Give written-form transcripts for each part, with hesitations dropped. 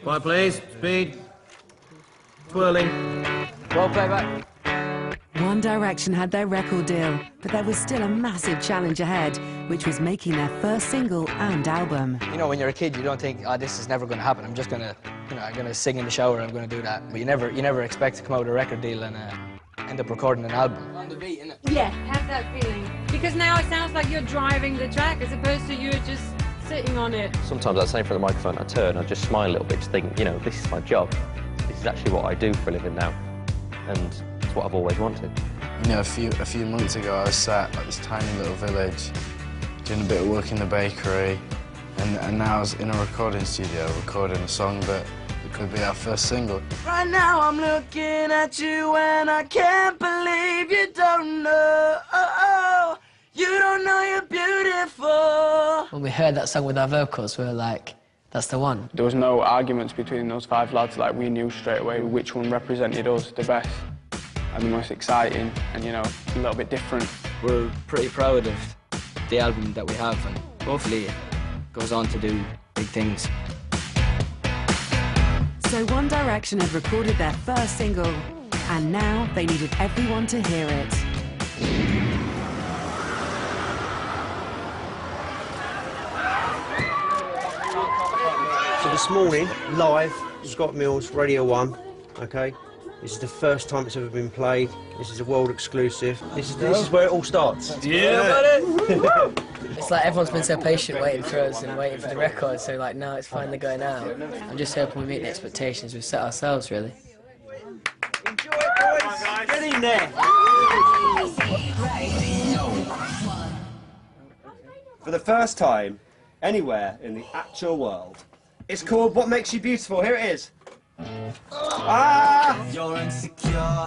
Quiet, please. Speed. Twirling. Well played back. One Direction had their record deal, but there was still a massive challenge ahead, which was making their first single and album. You know, when you're a kid, you don't think, oh, this is never going to happen. I'm just going to, you know, I'm going to sing in the shower, I'm going to do that. But you never expect to come out with a record deal and end up recording an album. On the beat, innit? Yeah, have that feeling. Because now it sounds like you're driving the track as opposed to you just sitting on it. Sometimes I say in front of the microphone, I turn, I just smile a little bit, just think, you know, this is my job. This is actually what I do for a living now. And it's what I've always wanted. You know, a few months ago, I was sat at this tiny little village, doing a bit of work in the bakery, and now I was in a recording studio recording a song that could be our first single. Right now I'm looking at you and I can't believe you don't know. You don't know you're beautiful. When we heard that song with our vocals, we were like, that's the one. There was no arguments between those 5 lads. Like, we knew straight away which one represented us the best and the most exciting and, you know, a little bit different. We're pretty proud of the album that we have, and hopefully it goes on to do big things. So One Direction had recorded their first single, and now they needed everyone to hear it. So this morning, live, Scott Mills, Radio 1, okay? This is the first time it's ever been played. This is a world exclusive. This is where it all starts. Yeah, buddy! It's like everyone's been so patient waiting for us and waiting for the record, so like now it's finally going out. I'm just hoping we meet the expectations we've set ourselves, really. Enjoy it, boys! Get in there! For the first time, anywhere in the actual world. It's called What Makes You Beautiful. Here it is. Ah! You're insecure,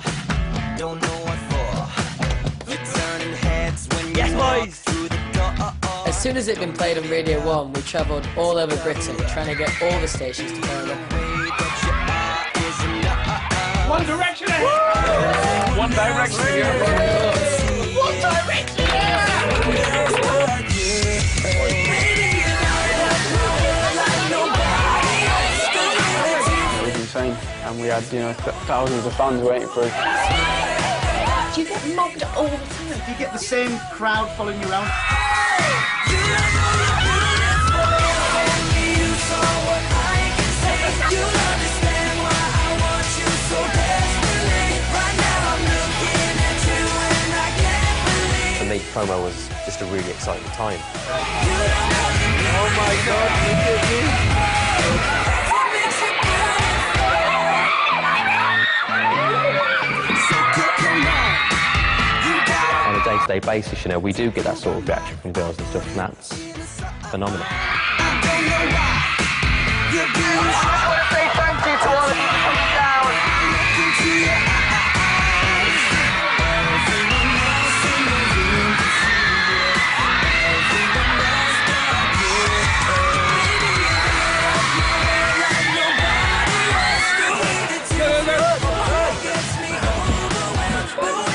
don't know what for. You're turning heads when you walk through the door. As soon as it'd been played on Radio 1, we travelled all over Britain trying to get all the stations to play it. One Direction ahead! One Direction ahead! One Direction ahead! It was insane, and we had, you know, thousands of fans waiting for us. Do you get mobbed all the time? Do you get the same crowd following you around? For me, promo was just a really exciting time. Oh my God, look at you! On a day-to-day basis, you know, we do get that sort of reaction from girls and stuff, and that's phenomenal.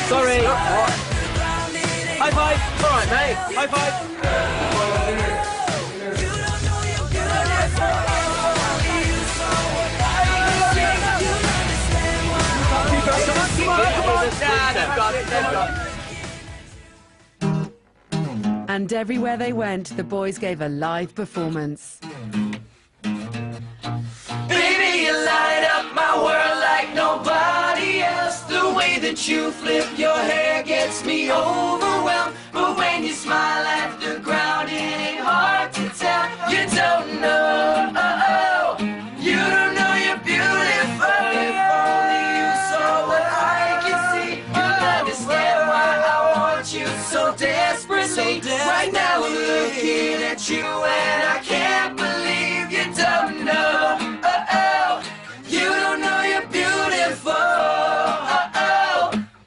Sorry. High five. All right, mate. High five. And everywhere they went, the boys gave a live performance. Baby, you light up my world like nobody else. The way that you flip your hair gets me overwhelmed. But when you smile at the ground, it ain't hard to tell. You don't know, you don't know you're beautiful. If only you saw what I can see, you'll understand why I want you so desperately. Right now I'm looking at you and I can't believe you don't know. You don't know you're beautiful.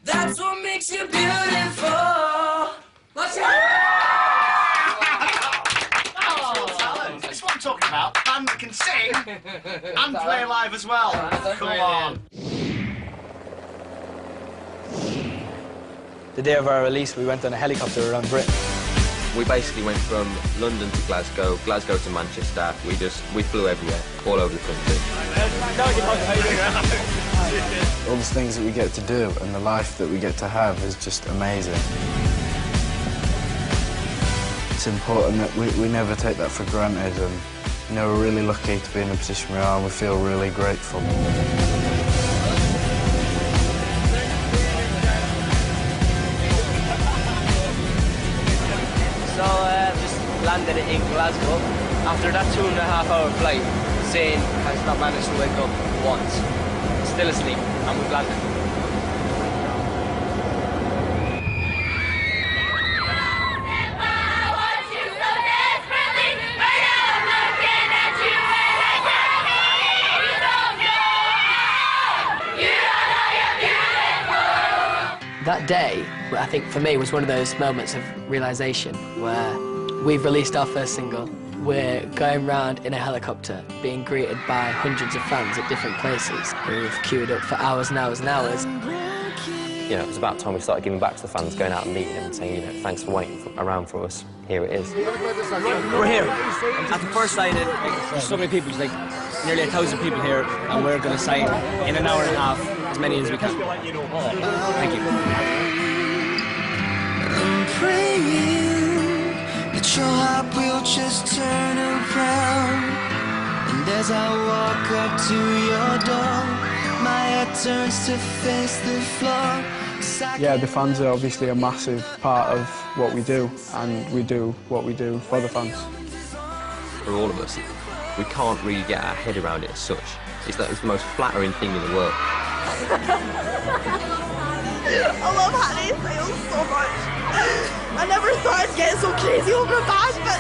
That's what makes you beautiful. Let's go. That's what I'm talking about. Band that can sing and play live as well. Come on. The day of our release, we went on a helicopter around Britain. We basically went from London to Glasgow, Glasgow to Manchester. We flew everywhere, all over the country. All the things that we get to do and the life that we get to have is just amazing. It's important that we never take that for granted, and you know, we're really lucky to be in the position we are, and we feel really grateful. So just landed in Glasgow. After that 2.5-hour flight, Zane has not managed to wake up once. Still asleep, and we've landed. That day, I think for me, was one of those moments of realisation where we've released our first single, we're going round in a helicopter, being greeted by hundreds of fans at different places who've queued up for hours and hours and hours. You know, it was about time we started giving back to the fans, going out and meeting them and saying, you know, thanks for waiting around for us. Here it is. We're here at the first signing. There's so many people, there's like nearly 1,000 people here, and we're going to sign in an hour and a half as many as we can. Thank you. I'm praying that your heart will just turn around, and as I walk up to your door, my head turns to face the floor. Yeah, the fans are obviously a massive part of what we do, and we do what we do for the fans. For all of us, we can't really get our head around it as such. It's like it's the most flattering thing in the world. I love Honey Sales so much. I never thought I'd get so crazy over a band, but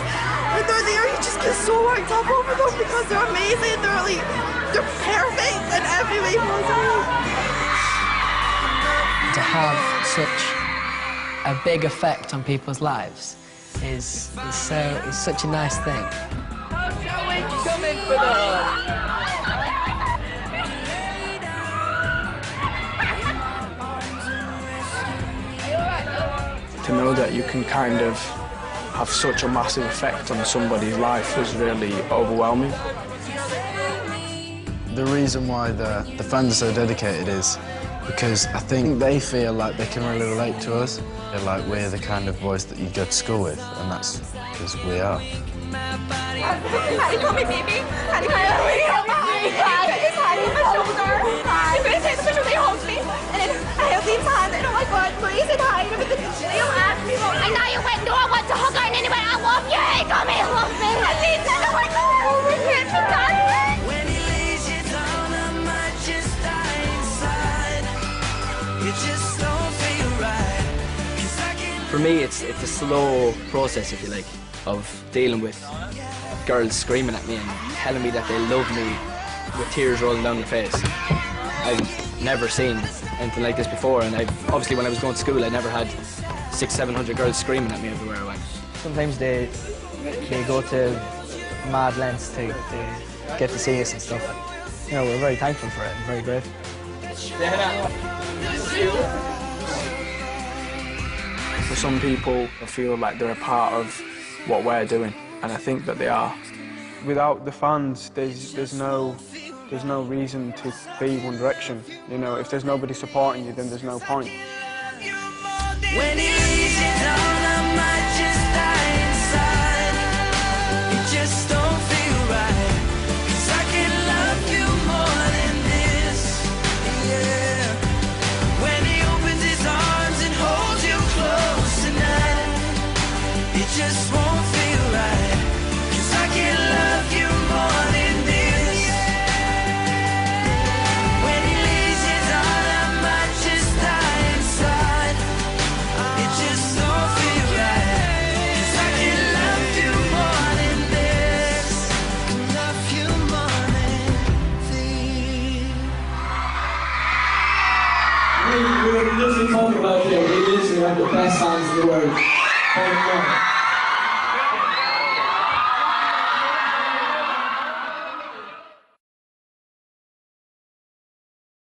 when they're there, you just get so worked up over them because they're amazing. They're perfect in every way possible. To have such a big effect on people's lives is such a nice thing. Come in for the... To know that you can kind of have such a massive effect on somebody's life is really overwhelming. The reason why the fans are so dedicated is because I think they feel like they can really relate to us. They're like, we're the kind of boys that you go to school with, and that's because we are. Honey, call me baby. Honey, call me baby. It's Honey, my shoulder. If it takes a picture, they hold me. And then I have these hands, and oh my God, please say hi. And they don't ask me. I know you went, no, I want to hug her, and anyway, I love you. Hey, call me, love me. I need to know my God. We can't be done. When he lays you down, I might just die inside. It just don't feel right. For me, it's a slow process, if you like, of dealing with girls screaming at me and telling me that they love me with tears rolling down their face. I've never seen anything like this before, and obviously when I was going to school, I never had 600-700 girls screaming at me everywhere I went. Sometimes they go to mad lengths to get to see us and stuff. You know, we're very thankful for it and very grateful. For some people, I feel like they're a part of what we're doing, and I think that they are. Without the fans, there's no reason to be One Direction. You know, if there's nobody supporting you, then there's no point. When he lays you down, I might just die inside. It just don't feel right. 'Cause I can love you more than this. Yeah. When he opens his arms and holds you close tonight, it just won't feel right. 'Cause I can love you more than this. When he lays you down, I might just die inside. It just don't feel right. 'Cause I can love you more than this. Can love you more than this. We literally talk about it. We literally have the best fans in the world.